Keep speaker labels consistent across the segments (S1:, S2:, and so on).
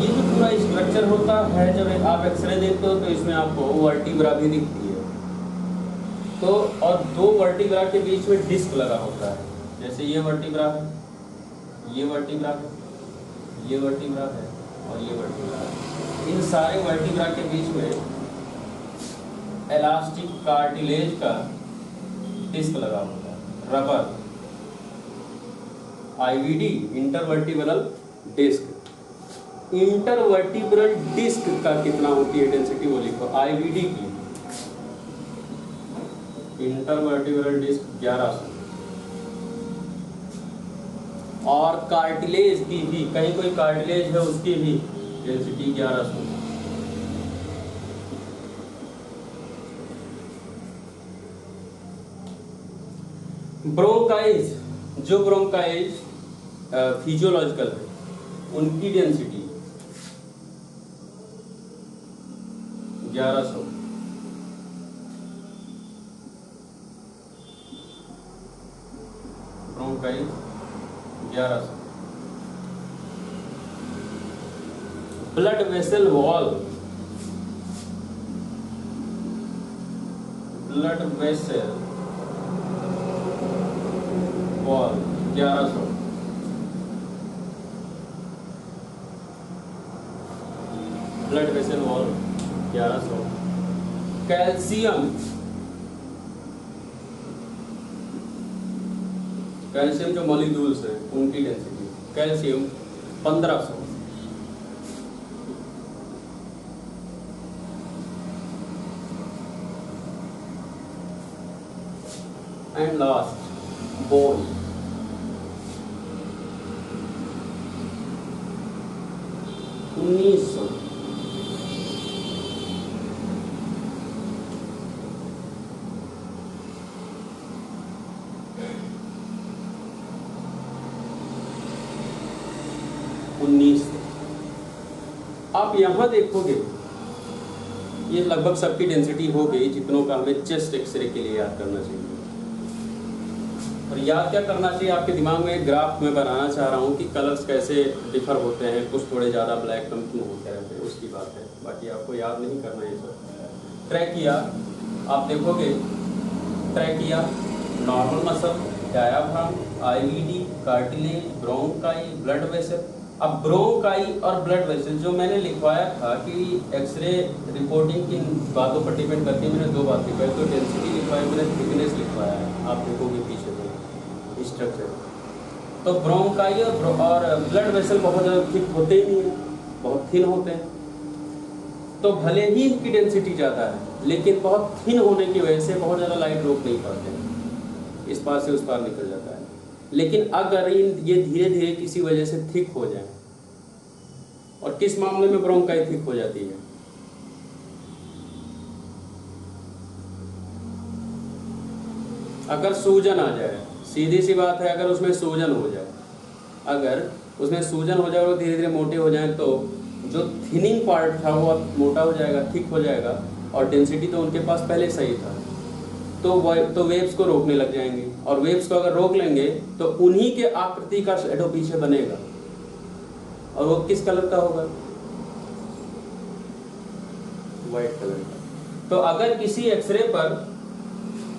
S1: ये जो पूरा स्ट्रक्चर होता है, जब आप एक्सरे देखते हो तो इसमें आपको वर्टिब्रा भी दिखती है। तो और दो वर्टिब्रा के बीच में डिस्क लगा होता है, जैसे ये वर्टिब्रा है, ये वर्टिब्रा है, ये वर्टिब्रा है और ये वर्टिब्रा है। इन सारे वर्टिब्रा के बीच में इलास्टिक कार्टिलेज का डिस्क लगा होता है, rubber, IVD, intervertebral disc. Intervertebral disc का कितना होती है डेंसिटी वो लिखो, आईवीडी की इंटरवर्टिब्रल डिस्क 1100, और कार्टिलेज की भी, कहीं कोई कार्टिलेज है उसकी भी डेंसिटी 1100। ब्रोंकाइज, जो ब्रोंकाइज फिजियोलॉजिकल है उनकी density 1100। Bronchi 1100। Blood vessel wall, blood vessel wall 1100। Blood vessel wall 1100। Calcium, calcium जो मॉलिक्यूल्स हैं उनकी density, calcium 1500। And last bone, 1900। आप यहां देखोगे ये लगभग सबकी डेंसिटी हो गई, जितनों का हमें चेस्ट एक्सरे के लिए याद करना चाहिए। और याद क्या करना चाहिए, आपके दिमाग में एक ग्राफ में बनाना चाह रहा हूँ कि कलर्स कैसे डिफर होते हैं, कुछ थोड़े ज़्यादा ब्लैक कम होते रहते हैं, उसकी बात है। बाकी आपको याद नहीं करना है सब। ट्रैकिया आप देखोगे, trachea, normal muscle, diaphragm, IVD, cartilage, bronchi, blood vessel. अब ब्रोंकाई और ब्लड वेसल जो मैंने लिखवाया था कि एक्सरे रिपोर्टिंग की बातों पर डिपेंड करती है, मैंने दो बात लिखवाई, तो डेंसिटी लिखवाई, मैंने थिकनेस लिखवाया है, आप देखोगे पीछे तो स्ट्रक्चर। तो ब्रोंकाई और ब्लड वेसल बहुत ज़्यादा थिक होते ही नहीं है, बहुत थिन होते हैं। तो भले ही इनकी डेंसिटी ज़्यादा है, लेकिन बहुत थिन होने की वजह से बहुत ज़्यादा लाइट रोक नहीं पाते, इस पार से उस पार निकल जाता है। लेकिन अगर ये धीरे धीरे किसी वजह से थिक हो जाए, और किस मामले में ब्रोंकाई थिक हो जाती है, अगर सूजन आ जाए, सीधी सी बात है, अगर उसमें सूजन हो जाए, अगर उसमें सूजन हो जाए और धीरे धीरे मोटे हो जाए, तो जो थिनिंग पार्ट था वो मोटा हो जाएगा, थिक हो जाएगा, और डेंसिटी तो उनके पास पहले सही था, तो वेव्स को रोकने लग जाएंगे। और वेव्स को अगर रोक लेंगे तो उन्हीं के आकृति का शैडो पीछे बनेगा, और वो किस कलर का होगा, व्हाइट कलर का। तो अगर किसी एक्सरे पर,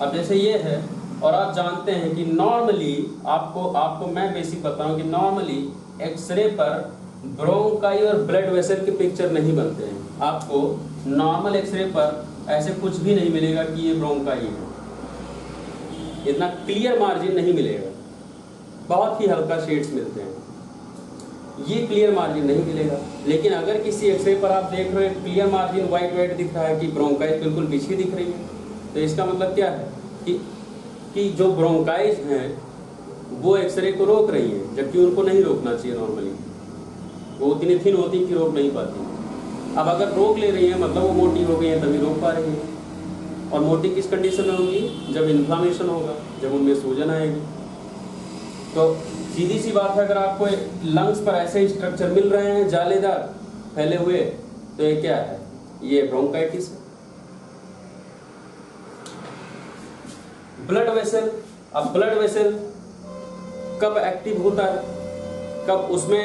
S1: अब जैसे ये है, और आप जानते हैं कि नॉर्मली आपको मैं बेसिक बता रहा हूँ कि नॉर्मली एक्सरे पर ब्रोंकाई और ब्लड वेसल के पिक्चर नहीं बनते हैं। आपको नॉर्मल एक्सरे पर ऐसे कुछ भी नहीं मिलेगा कि ये ब्रोंकाई है, इतना क्लियर मार्जिन नहीं मिलेगा, बहुत ही हल्का शेड्स मिलते हैं, ये क्लियर मार्जिन नहीं मिलेगा। लेकिन अगर किसी एक्सरे पर आप देख रहे हैं क्लियर मार्जिन वाइट दिख रहा है कि ब्रोंकाइज बिल्कुल पीछे दिख रही है, तो इसका मतलब क्या है कि जो ब्रोंकाइज हैं वो एक्सरे को रोक रही है, जबकि उनको नहीं रोकना चाहिए। नॉर्मली वो उतनी थिन होती कि रोक नहीं पाती। अब अगर रोक ले रही है मतलब वो मोटी हो गई है, तभी रोक पा रही है। और मोटी किस कंडीशन में होगी, जब इन्फ्लामेशन होगा, जब उनमें सूजन आएगी। तो सीधी सी बात है, अगर आपको लंग्स पर ऐसे स्ट्रक्चर मिल रहे हैं जालेदार फैले हुए, तो ये क्या है, ये ब्रोंकाइटिस है। ब्लड वेसल, अब ब्लड वेसल कब एक्टिव होता है, कब उसमें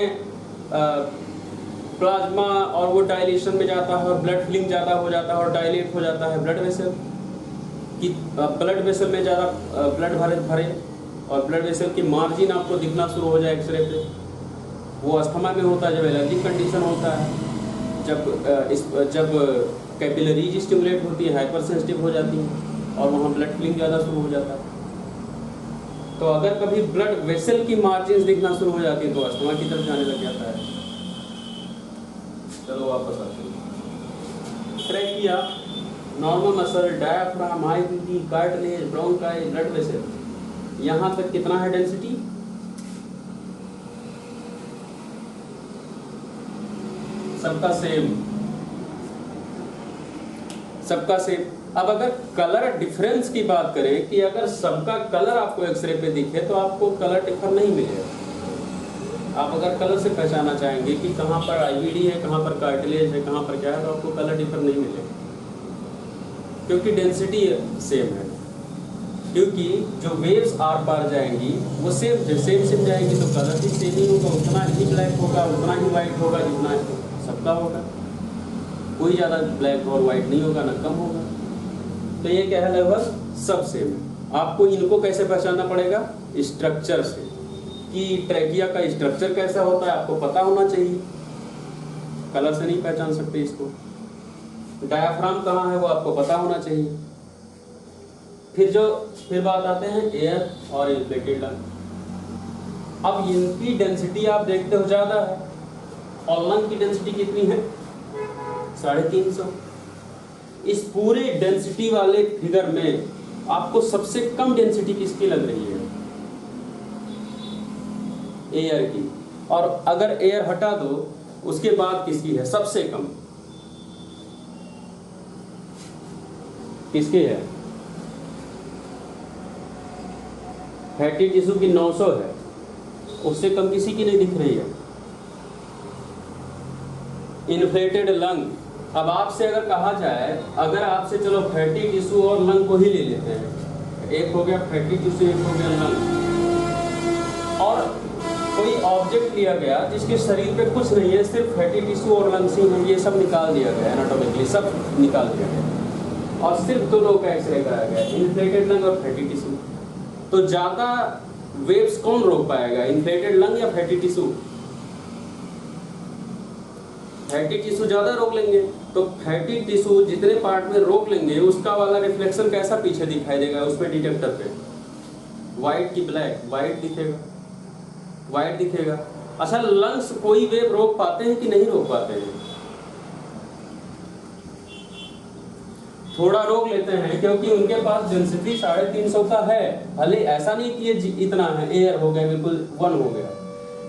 S1: प्लाज्मा और वो डायलेशन में जाता है और ब्लड फिलिंग ज़्यादा हो जाता है और डायलेट हो जाता है ब्लड वेसल कि ब्लड वेसल में ज़्यादा ब्लड भरे और ब्लड वेसल की मार्जिन आपको दिखना शुरू हो जाए एक्सरे पे। वो अस्थमा में होता है, जब एलर्जिक कंडीशन होता है, जब कैपिलरीज स्टिमुलेट होती है, हाइपर सेंसिटिव हो जाती है और वहाँ ब्लड फिलिंग ज़्यादा शुरू हो जाता है। तो अगर कभी ब्लड वेसल की मार्जिन दिखना शुरू हो जाती है तो अस्थमा की तरफ जाने लग जाता है। चलो वापस आते हैं। ट्रैकिया, नॉर्मल मसल, डायफ्राम, हाइपीटी, कार्टिलेज, ब्रोंकाई, ब्लड वेसल, यहाँ तक कितना है डेंसिटी? सबका सेम। अब अगर कलर डिफरेंस की बात करें कि अगर सबका कलर आपको एक्सरे पे दिखे तो आपको कलर डिफर नहीं मिलेगा। आप अगर कलर से पहचानना चाहेंगे कि कहाँ पर आईवीडी है, कहाँ पर कार्टिलेज है, कहाँ पर क्या है, तो आपको कलर डिफर नहीं मिलेगा क्योंकि डेंसिटी सेम है। क्योंकि जो वेव्स आर पार जाएंगी वो सेम जाएंगी तो कलर भी सेम ही होगा, उतना ही ब्लैक होगा, उतना ही वाइट होगा जितना सबका होगा। कोई ज़्यादा ब्लैक और वाइट नहीं होगा, ना कम होगा। तो ये क्या है, लगभग सब सेम है। आपको इनको कैसे पहचानना पड़ेगा? स्ट्रक्चर से, कि ट्रैकिया का स्ट्रक्चर कैसा होता है आपको पता होना चाहिए, कलर से नहीं पहचान सकते इसको। डायाफ्राम कहाँ है वो आपको पता होना चाहिए। फिर बात आते हैं एयर और इन्फ्लेटेड लंग। अब इनकी डेंसिटी आप देखते हो ज़्यादा है और लंग की डेंसिटी कितनी है? 350। इस पूरे डेंसिटी वाले फिगर में आपको सबसे कम डेंसिटी किसकी लग रही है? एयर की। और अगर एयर हटा दो उसके बाद किसकी है सबसे कम? किसकी है? फैटी टिश्यू की 900 है, उससे कम किसी की नहीं दिख रही है। इन्फ्लेटेड लंग, अब आपसे अगर कहा जाए, अगर आपसे चलो फैटी टिश्यू और लंग को ही ले लेते हैं, एक हो गया फैटी टिश्यू, एक हो गया लंग, और कोई ऑब्जेक्ट लिया गया जिसके शरीर पे कुछ नहीं है, सिर्फ फैटी टिश्यू और लंग्स ही हैं, ये सब निकाल दिया गया एनाटॉमिकली, सब निकाल दिया गया और सिर्फ दो लोगों का एक्सरे कराया गया, इन्फ्लेटेड लंग और फैटी टिश्यू। तो ज़्यादा वेव्स कौन रोक पाएगा, इन्फ्लेटेड लंग या फैटी टिश्यू? फैटी टिश्यू ज़्यादा रोक लेंगे। तो फैटी टिश्यू जितने पार्ट में रोक लेंगे उसका वाला रिफ्लेक्शन कैसा पीछे दिखाई देगा उसमें डिटेक्टर पे? वाइट की ब्लैक, वाइट दिखेगा। अच्छा, लंग्स कोई वेव रोक पाते हैं कि नहीं रोक पाते हैं? थोड़ा रोक लेते हैं क्योंकि उनके पास डेंसिटी 350 का है। भले ऐसा नहीं कि ये इतना है, एयर हो गया बिल्कुल 1 हो गया,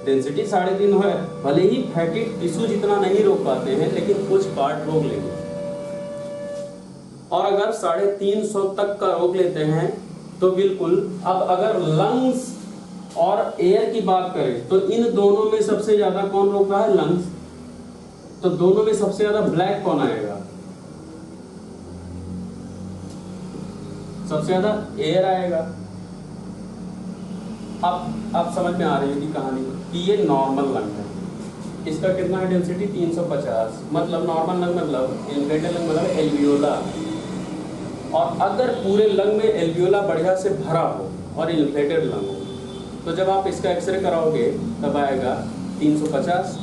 S1: डेंसिटी 3.5 है। भले ही फैटी टिश्यू जितना नहीं रोक पाते हैं लेकिन कुछ पार्ट रोक लेंगे। और अगर 350 तक का रोक लेते हैं तो बिल्कुल। अब अगर लंग्स और एयर की बात करें तो इन दोनों में सबसे ज्यादा कौन रोक रहा है? लंग्स। तो दोनों में सबसे ज्यादा ब्लैक कौन आएगा? सबसे ज्यादा एयर आएगा। अब समझ में आ रही होगी कहानी कि ये नॉर्मल लंग है, इसका कितना है डेंसिटी? 350। मतलब नॉर्मल लंग मतलब इन्फ्लेटेड लंग मतलब एल्वियोला। और अगर पूरे लंग में एल्वियोला बढ़िया से भरा हो और इन्फ्लेटेड लंग हो तो जब आप इसका एक्सरे कराओगे तब आएगा 350।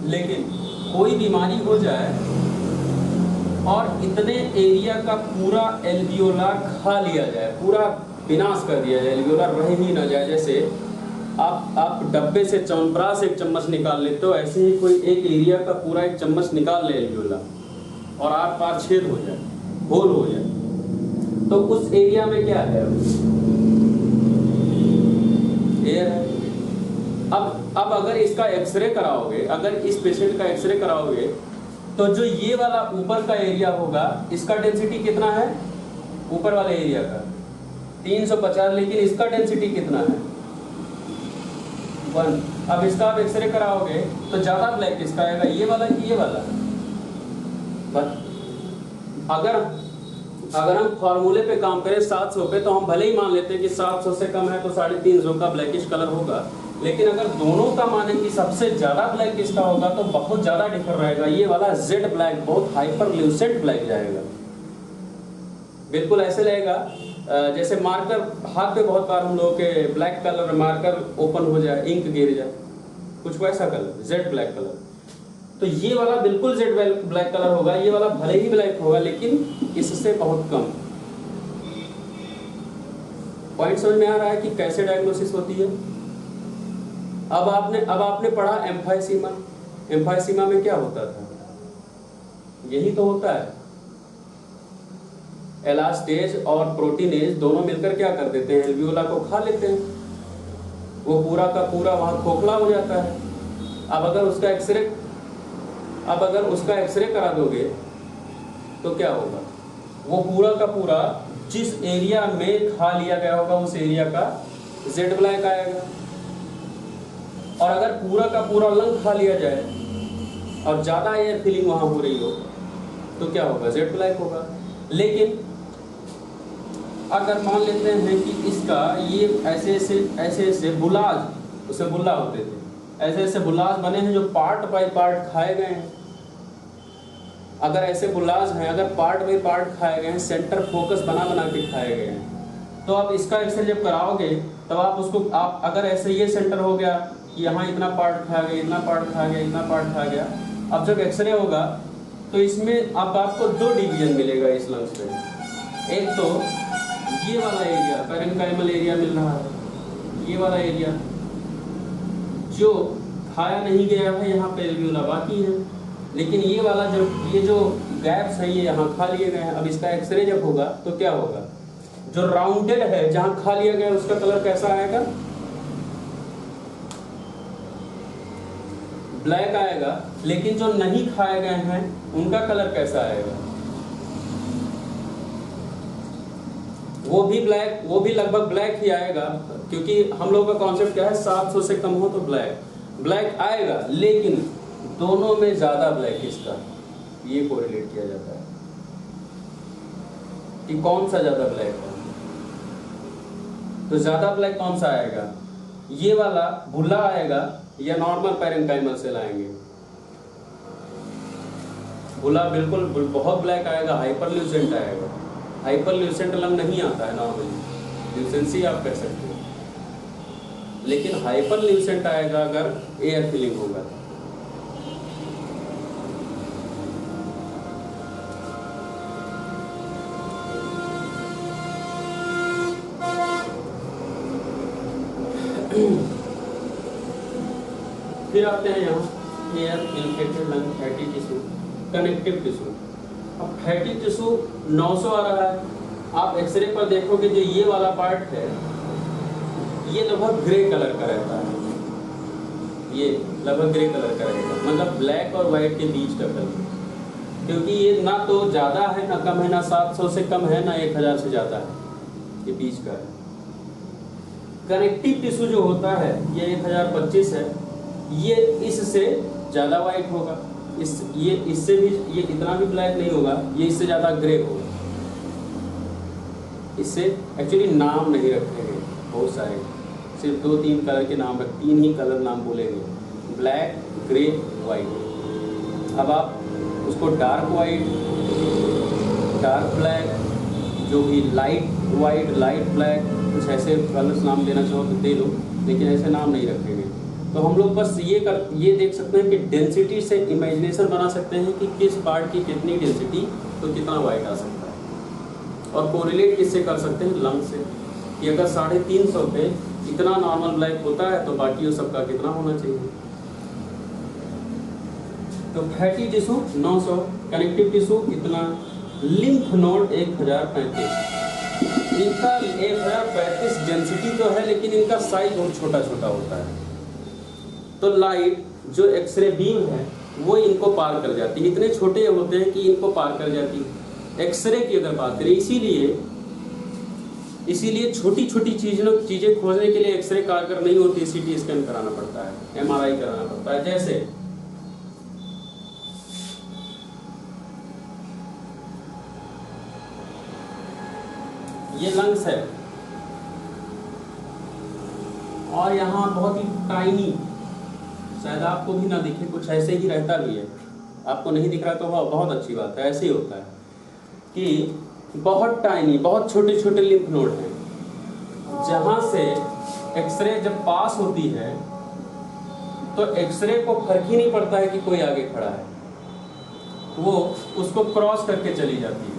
S1: लेकिन कोई बीमारी हो जाए और इतने एरिया का पूरा एल्वियोला खा लिया जाए, पूरा विनाश कर दिया जाए, एल्वियोला रह ही ना जाए, जैसे आप डब्बे से च्यवनप्राश एक चम्मच निकाल लेते हो, ऐसे ही कोई एक एरिया का पूरा एक चम्मच निकाल ले एल्वियोला और आर पार छेद हो जाए, होल हो जाए, तो उस एरिया में क्या है? एयर है। अब अगर इसका एक्सरे कराओगे, अगर इस पेशेंट का एक्सरे कराओगे तो जो ये वाला ऊपर का एरिया होगा इसका डेंसिटी कितना है? ऊपर वाले एरिया का 350, लेकिन इसका डेंसिटी कितना है? 1। अब इसका आप एक्सरे कराओगे तो ज्यादा ब्लैक किसका आएगा? ये वाला कि ये वाला? अगर हम फॉर्मूले पे काम करें 700 पे तो हम भले ही मान लेते हैं कि 700 से कम है तो 350 का ब्लैकिश कलर होगा, लेकिन अगर दोनों का माने कि सबसे ज़्यादा ब्लैक किसका होगा तो बहुत ज़्यादा डिफर रहेगा। ये वाला जेड ब्लैक बहुत हाइपर ल्यूसेंट ब्लैक जाएगा, बिल्कुल ऐसे लगेगा जैसे मार्कर हाथ पे बहुत बार हम लोग के ब्लैक कलर मार्कर ओपन हो जाए, इंक गिर जाए, कुछ वैसा कलर जेड ब्लैक कलर। तो ये वाला बिल्कुल जेड ब्लैक कलर होगा। ये वाला भले ही ब्लैक होगा लेकिन इससे बहुत कम। पॉइंट समझ में आ रहा है कि कैसे डायग्नोसिस होती है। अब आपने पढ़ा एम्फाइसीमा। एम्फाइसीमा में क्या होता था? यही तो होता है, एलास्टेज और प्रोटीनेज दोनों मिलकर क्या कर देते हैं, एल्वियोला को खा लेते हैं, वो पूरा का पूरा वहां खोखला हो जाता है। अब अगर उसका एक्सरे करा दोगे तो क्या होगा, वो पूरा का पूरा जिस एरिया में खा लिया गया होगा उस एरिया का जेड ब्लैक आएगा। और अगर पूरा का पूरा लंग खा लिया जाए और ज़्यादा एयर फिलिंग वहाँ हो रही हो तो क्या होगा, जेड ब्लैक होगा। लेकिन अगर मान लेते हैं कि इसका ये ऐसे बुलाज, उसे बुल्ला होते थे, ऐसे बुलाज बने हैं जो पार्ट बाय पार्ट खाए गए हैं। अगर ऐसे बुलाज हैं, अगर पार्ट बाय पार्ट खाए गए हैं, सेंटर फोकस बना के खाए गए हैं, तो आप इसका एक्सरे जब कराओगे तब आप अगर ऐसे ये सेंटर हो गया कि यहाँ इतना पार्ट खा गया, इतना पार्ट खा गया, इतना पार्ट खा गया, अब जब एक्सरे होगा तो इसमें अब आपको दो डिवीजन मिलेगा इस लंग्स में। एक तो ये वाला एरिया पैरेन्काइमल एरिया मिल रहा है, ये वाला एरिया जो खाया नहीं गया है, यहाँ पे एल्वियोला बाकी है, लेकिन ये वाला ये जो गैप्स है ये यहाँ खा लिए गए हैं। अब इसका एक्सरे जब होगा तो क्या होगा, जो राउंडेड है जहाँ खा लिया गया उसका कलर कैसा आएगा, ब्लैक आएगा। लेकिन जो नहीं खाए गए हैं उनका कलर कैसा आएगा, वो भी लगभग ब्लैक ही आएगा, क्योंकि हम लोग का कॉन्सेप्ट क्या है, 700 से कम हो तो ब्लैक आएगा। लेकिन दोनों में ज्यादा ब्लैक किसका, ये कोरिलेट किया जाता है कि कौन सा ज्यादा ब्लैक है। तो ज्यादा ब्लैक कौन सा आएगा, ये वाला भुल्ला आएगा या नॉर्मल पैरेन्काइमल सेल आएंगे। भुल्ला बिल्कुल बहुत ब्लैक आएगा, हाइपरल्यूसेंट आएगा। हाइपरल्यूसेंट लंग नहीं आता है नॉर्मली, ल्यूसेंसी आप कह सकते हो, लेकिन हाइपरल्यूसेंट आएगा अगर एयर फिलिंग होगा। फिर आते हैं यहाँ air inflated lung, fatty tissue, connective tissue. अब फैटी टिश्यू 900 आ रहा है। आप एक्सरे पर देखोगे जो ये वाला पार्ट है ये लगभग ग्रे कलर का रहता है, ये लगभग ग्रे कलर का रहेगा, मतलब ब्लैक और वाइट के बीच का कलर, क्योंकि ये ना तो ज़्यादा है ना कम है, ना 700 से कम है ना 1000 से ज़्यादा है, ये बीच का है। कनेक्टिव टिश्यू जो होता है ये 1025 है, ये इससे ज़्यादा वाइट होगा, इससे भी ये इतना भी ब्लैक नहीं होगा, ये इससे ज़्यादा ग्रे होगा। इससे एक्चुअली नाम नहीं रखे गए बहुत सारे, सिर्फ 2-3 कलर के नाम 3 ही कलर नाम बोलेंगे, ब्लैक, ग्रे, वाइट। अब आप उसको डार्क वाइट, डार्क ब्लैक, जो भी लाइट वाइट, लाइट ब्लैक, कुछ ऐसे कलर्स नाम देना चाहो तो दे लो, लेकिन ऐसे नाम नहीं रखे गए। तो हम लोग बस ये देख सकते हैं कि डेंसिटी से इमेजिनेशन बना सकते हैं कि किस पार्ट की कितनी डेंसिटी तो कितना वाइट आ सकता है, और कोरिलेट किससे कर सकते हैं, लंग से, कि अगर 350 पे इतना नॉर्मल ब्लैक होता है तो बाकी सबका कितना होना चाहिए। तो फैटी टिश्यू 900, कनेक्टिव टिश्यू इतना, लिम्फ नोड 1035। इनका 1035 डेंसिटी तो है लेकिन इनका साइज बहुत छोटा छोटा होता है, तो लाइट जो एक्सरे बीम है वो इनको पार कर जाती है, इतने छोटे होते हैं कि इनको पार कर जाती है एक्सरे की अगर बात करें। इसीलिए छोटी छोटी चीज़ें खोजने के लिए एक्सरे कारगर नहीं होती, सीटी स्कैन कराना पड़ता है, एमआरआई कराना पड़ता है। जैसे ये लंग्स है और यहाँ बहुत ही टाइनी, शायद आपको भी ना दिखे, कुछ ऐसे ही रहता भी है, आपको नहीं दिख रहा तो बहुत अच्छी बात है। ऐसे ही होता है कि बहुत टाइनी, बहुत छोटे छोटे लिम्फ नोड हैं, जहाँ से एक्सरे जब पास होती है तो एक्सरे को फर्क ही नहीं पड़ता है कि कोई आगे खड़ा है, वो उसको क्रॉस करके चली जाती है।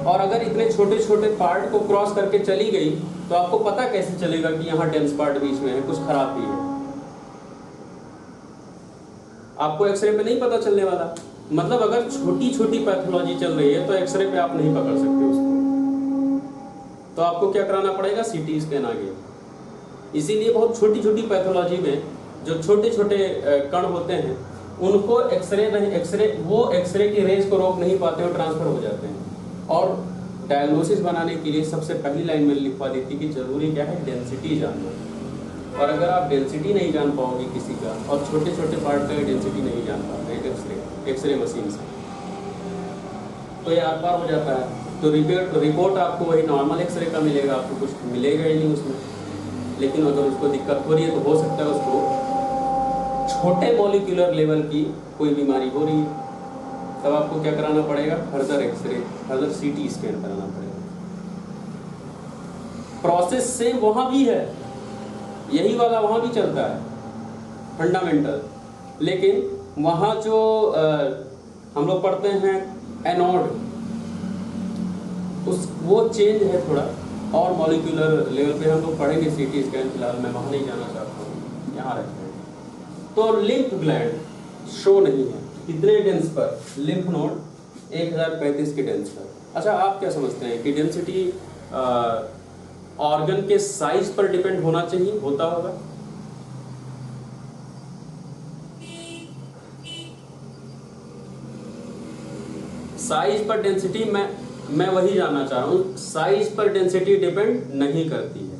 S1: और अगर इतने छोटे छोटे पार्ट को क्रॉस करके चली गई तो आपको पता कैसे चलेगा कि यहाँ डेंस पार्ट बीच में है, कुछ खराबी है? आपको एक्सरे पे नहीं पता चलने वाला। मतलब अगर छोटी छोटी पैथोलॉजी चल रही है तो एक्सरे पे आप नहीं पकड़ सकते उसको, तो आपको क्या कराना पड़ेगा? सीटी स्कैन आगे। इसीलिए बहुत छोटी छोटी पैथोलॉजी में जो छोटे छोटे कण होते हैं उनको एक्सरे की रेज को रोक नहीं पाते और ट्रांसफर हो जाते हैं। और डायग्नोसिस बनाने के लिए सबसे पहली लाइन में लिखवा देती कि जरूरी क्या है? डेंसिटी जानना। और अगर आप डेंसिटी नहीं जान पाओगे किसी का, और छोटे छोटे पार्ट का डेंसिटी नहीं जान पाते एक्सरे मशीन से, तो ये आर पार हो जाता है। तो रिपोर्ट आपको वही नॉर्मल एक्सरे का मिलेगा, आपको कुछ मिलेगा ही नहीं उसमें। लेकिन अगर उसको दिक्कत हो रही है तो हो सकता है उसको छोटे मॉलिक्यूलर लेवल की कोई बीमारी हो रही है, तब आपको क्या कराना पड़ेगा? Further x-ray, further CT scan कराना पड़ेगा। प्रोसेस सेम वहाँ भी है, यही वाला वहाँ भी चलता है, फंडामेंटल। लेकिन वहाँ जो हम लोग पढ़ते हैं एनोड, वो चेंज है थोड़ा, और मॉलिक्यूलर लेवल पे हम लोग पढ़ेंगे सीटी स्कैन। फिलहाल मैं वहाँ नहीं जाना चाहता हूँ, यहाँ रखते हैं। तो लिम्फ ग्लैंड शो नहीं है कितने डेंस पर? लिम्फ नोड 1035 के डेंस पर। अच्छा, आप क्या समझते हैं कि डेंसिटी ऑर्गन के साइज पर डिपेंड होना चाहिए, होता होगा? साइज पर डेंसिटी, मैं वही जानना चाह रहा हूँ। साइज पर डेंसिटी डिपेंड नहीं करती है,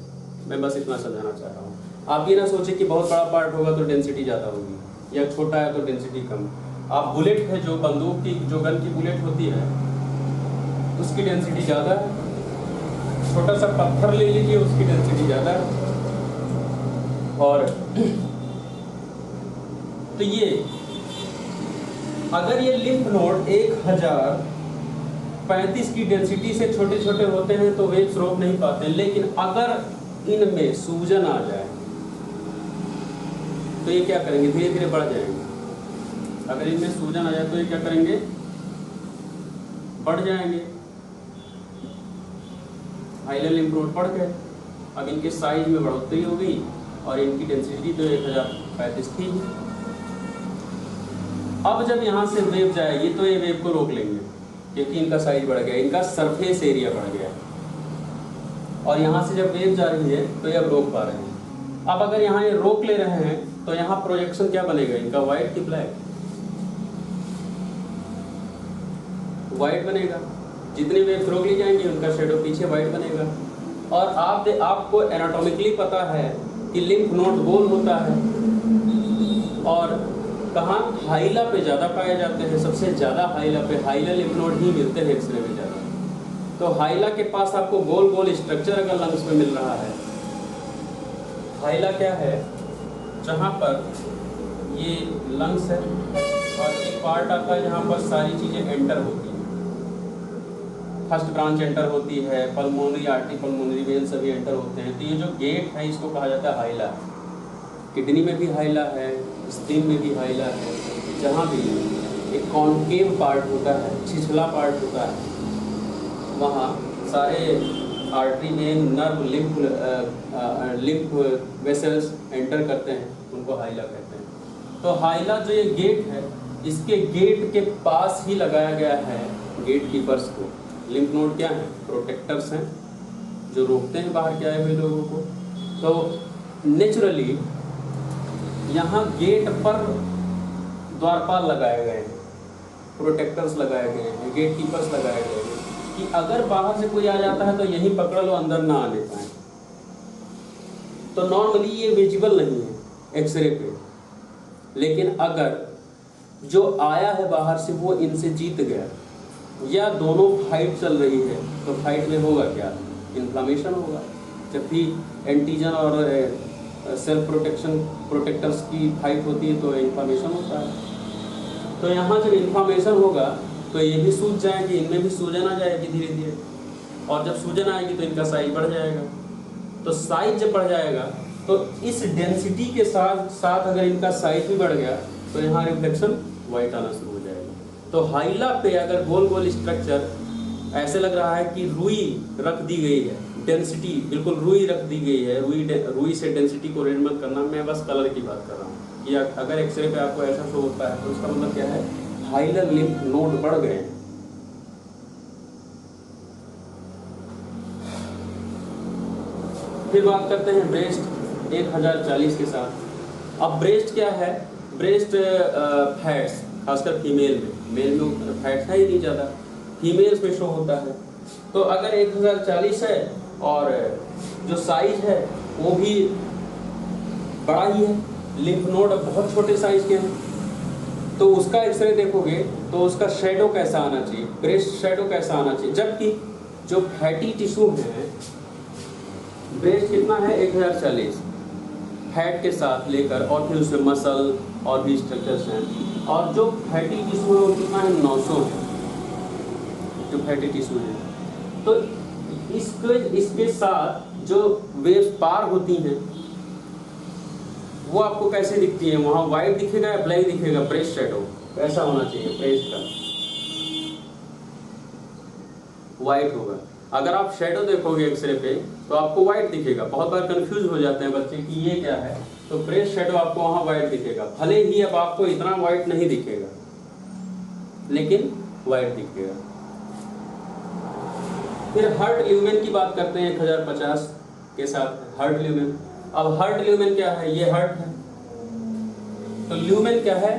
S1: मैं बस इतना समझाना चाह रहा हूँ। आप ये ना सोचे कि बहुत बड़ा पार्ट होगा तो डेंसिटी ज़्यादा होगी, या छोटा है तो डेंसिटी कम। आप बुलेट है, जो बंदूक की, जो गन की बुलेट होती है, उसकी डेंसिटी ज़्यादा है। छोटा सा पत्थर ले लीजिए, उसकी डेंसिटी ज़्यादा है। और तो ये अगर ये लिम्फ नोड 1035 की डेंसिटी से छोटे छोटे होते हैं तो वेव्स रोक नहीं पाते। लेकिन अगर इनमें सूजन आ जाए तो ये क्या करेंगे? धीरे धीरे बढ़ जाएंगे। अगर इनमें सूजन आ जाए तो ये क्या करेंगे? बढ़ जाएंगे। हाइलर लिम्फ नोड बढ़ गए, अब इनके साइज में बढ़ोतरी हो गई और इनकी डेंसिटी तो 1035 थी। अब जब यहाँ से वेव जाएगी तो ये वेव को रोक लेंगे, क्योंकि इनका साइज बढ़ गया, इनका सरफेस एरिया बढ़ गया। और यहाँ से जब वेव जा रही है तो ये अब रोक पा रहे हैं। अब अगर यहाँ ये रोक ले रहे हैं तो यहाँ प्रोजेक्शन क्या बनेगा इनका? व्हाइट की ब्लैक? व्हाइट बनेगा। जितनी वेव रोक ली जाएंगी उनका शेडो पीछे व्हाइट बनेगा। और आपको एनाटॉमिकली पता है कि लिम्फ नोड गोल होता है, और कहाँ? हाइला पे ज़्यादा पाए जाते हैं। सबसे ज़्यादा हाइला पे, हाइला लिम्फ नोड ही मिलते हैं एक्सरे में ज़्यादा। तो हाइला के पास आपको गोल गोल स्ट्रक्चर अगर लंग्स में मिल रहा है, हाइला क्या है? जहाँ पर ये लंग्स है और एक पार्ट आता है जहाँ पर सारी चीज़ें एंटर होती हैं। फर्स्ट ब्रांच एंटर होती है, पल्मोनरी आर्टरी, पल्मोनरी वेन सभी एंटर होते हैं। तो ये जो गेट है इसको कहा जाता है हाइला। किडनी में भी हाइला है, स्प्लीन में भी हाइला है। जहाँ भी एक कॉन्केव पार्ट होता है, छिछला पार्ट होता है, वहाँ सारे artery vein, nerve, lymph vessels enter करते हैं, उनको हाइला कहते हैं। तो हाइला जो ये गेट है, इसके गेट के पास ही लगाया गया है गेट कीपर्स को। लिम्फ नोड क्या है? प्रोटेक्टर्स हैं जो रोकते हैं बाहर के आए हुए लोगों को। तो नेचुरली यहाँ गेट पर द्वारपाल लगाए गए हैं, प्रोटेक्टर्स लगाए गए हैं, गेट कीपर्स लगाए गए हैं कि अगर बाहर से कोई आ जाता है तो यहीं पकड़ लो, अंदर ना आने पाए। तो नॉर्मली ये विजिबल नहीं है एक्सरे पे, लेकिन अगर जो आया है बाहर से वो इनसे जीत गया, या दोनों फाइट चल रही है, तो फाइट में होगा क्या? इन्फ्लामेशन होगा। जब भी एंटीजन और सेल्फ प्रोटेक्टर्स की फाइट होती है तो इन्फॉर्मेशन होता है। तो यहाँ जब इन्फॉर्मेशन होगा तो ये भी सूज जाएंगे, इनमें भी सूजन आ जाएगी धीरे धीरे, और जब सूजन आएगी तो इनका साइज बढ़ जाएगा। तो साइज जब बढ़ जाएगा तो इस डेंसिटी के साथ साथ अगर इनका साइज भी बढ़ गया तो यहाँ रिफ्लेक्शन वाइट आना शुरू हो जाएगा। तो हाइला पे अगर गोल गोल स्ट्रक्चर ऐसे लग रहा है कि रुई रख दी गई है, डेंसिटी बिल्कुल रुई रख दी गई है, रुई से डेंसिटी को रेड मत करना, मैं बस कलर की बात कर रहा हूँ कि अगर एक्सरे पे आपको ऐसा शो होता है तो उसका मतलब क्या है, हाइलर लिम्फ नोड बढ़ गए हैं। फिर बात करते हैं ब्रेस्ट 1040 के साथ। अब ब्रेस्ट क्या है, ब्रेस्ट फैट्स खासकर फीमेल में, मेल में फैट्स है ही नहीं ज़्यादा, फीमेल्स में शो होता है। तो अगर 1040 है और जो साइज है वो भी बड़ा ही है, लिम्फ नोड बहुत छोटे साइज के हैं, तो उसका एक्सरे देखोगे तो उसका शेडो कैसा आना चाहिए, ब्रेस्ट शेडो कैसा आना चाहिए। जबकि जो फैटी टिश्यू है, ब्रेस्ट कितना है 1040 फैट के साथ लेकर, और फिर उसमें मसल और भी स्ट्रक्चर्स हैं, और जो फैटी टिश्यू है वो कितना है 900 है जो फैटी टिश्यू है। तो इसके साथ जो वेव्स पार होती हैं वो आपको कैसे दिखती है, वहाँ वाइट दिखेगा या ब्लैक दिखेगा, ब्रेस्ट शेडो ऐसा होना चाहिए, ब्रेस्ट का वाइट होगा। अगर आप शेडो देखोगे एक्सरे पे तो आपको वाइट दिखेगा। बहुत बार कंफ्यूज हो जाते हैं बच्चे कि ये क्या है, तो ब्रेस्ट शेडो आपको वहाँ वाइट दिखेगा, भले ही अब आपको इतना वाइट नहीं दिखेगा लेकिन वाइट दिखेगा। फिर हर्ट ल्यूमेन की बात करते हैं 1050 के साथ, हर्ट ल्यूमेन। अब हर्ट ल्यूमेन क्या है, ये हर्ट है, तो ल्यूमेन क्या है,